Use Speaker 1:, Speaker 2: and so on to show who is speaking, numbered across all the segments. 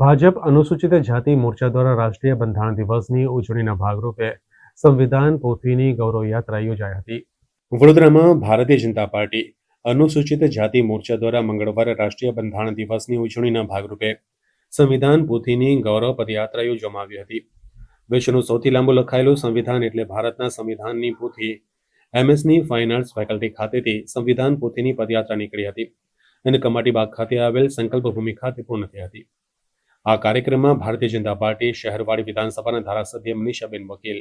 Speaker 1: ભાજપ અનુસૂચિત જાતિ મોરચા દ્વારા રાષ્ટ્રીય બંધારણ દિવસની ઉજવણીના ભાગરૂપે સંવિધાન પોથીની ગૌરવ યાત્રા યોજાઈ હતી. વડોદરામાં ભારતીય જનતા પાર્ટી અનુસૂચિત જાતિ મોરચા દ્વારા મંગળવારે રાષ્ટ્રીય બંધારણ દિવસની ઉજવણીના ભાગરૂપે સંવિધાન પોથીની ગૌરવ પદયાત્રા યોજવામાં આવી હતી. વિશ્વનું સૌથી લાંબુ લખાયેલું સંવિધાન એટલે ભારતના સંવિધાનની પોથી એમએસની ફાઇન આર્ટ્સ ફેકલ્ટી ખાતેથી સંવિધાન પોથીની પદયાત્રા નીકળી હતી અને કમાટીબાગ ખાતે આવેલ સંકલ્પ ભૂમિ ખાતે પૂર્ણ થઈ હતી. આ કાર્યક્રમમાં ભારતીય જનતા પાર્ટી શહેરવાડી વિધાનસભાના ધારાસભ્ય મનીષાબેન વકીલ,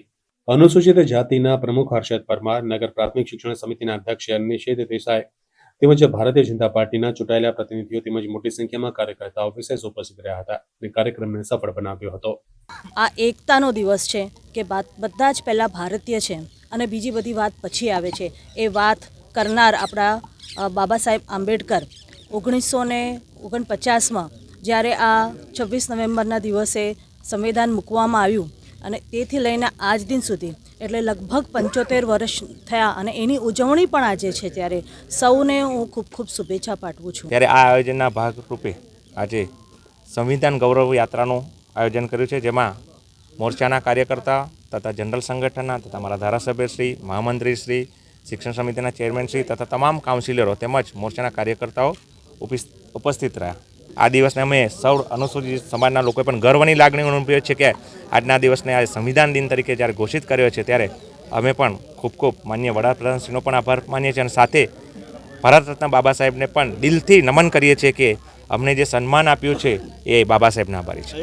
Speaker 1: અનુસૂચિત જાતિના પ્રમુખ હર્ષદ પરમાર, નગર પ્રાથમિક શિક્ષણ સમિતિના અધ્યક્ષ નિષેધ દેસાઈ તેમજ ભારતીય જનતા પાર્ટીના ચૂંટાયેલા પ્રતિનિધિઓ તેમજ મોટી સંખ્યામાં કાર્યકર્તાઓ વિશેષ ઉપસ્થિત રહ્યા હતા અને કાર્યક્રમને સફળ બનાવ્યો હતો.
Speaker 2: આ એકતાનો દિવસ છે કે બધા જ પહેલાં ભારતીય છે અને બીજી બધી વાત પછી આવે છે. એ વાત કરનાર આપણા બાબા સાહેબ આંબેડકર 1949માં જ્યારે આ 26 નવેમ્બરના દિવસે સંવિધાન મૂકવામાં આવ્યું અને તેથી લઈને આજ દિન સુધી એટલે લગભગ 75 વર્ષ થયા અને એની ઉજવણી પણ આજે છે. ત્યારે સૌને હું ખૂબ ખૂબ શુભેચ્છા પાઠવું છું.
Speaker 3: ત્યારે આ આયોજનના ભાગરૂપે આજે સંવિધાન ગૌરવ યાત્રાનું આયોજન કર્યું છે, જેમાં મોરચાના કાર્યકર્તા તથા જનરલ સંગઠનના તથા મારા ધારાસભ્યશ્રી, મહામંત્રીશ્રી, શિક્ષણ સમિતિના ચેરમેનશ્રી તથા તમામ કાઉન્સિલરો તેમજ મોરચાના કાર્યકર્તાઓ ઉપસ્થિત રહ્યા. આ દિવસને અમે સૌ અનુસૂચિત સમાજના લોકોએ પણ ગર્વની લાગણી અનુભવી છે કે આજના દિવસને આ સંવિધાન દિન તરીકે જ્યારે ઘોષિત કર્યો છે ત્યારે અમે પણ ખૂબ ખૂબ માન્ય વડાપ્રધાનશ્રીનો પણ આભાર માનીએ છીએ અને સાથે ભારત રત્ન બાબા સાહેબને પણ દિલથી નમન કરીએ છીએ કે અમને જે સન્માન આપ્યું છે એ બાબા સાહેબના આભારી છે.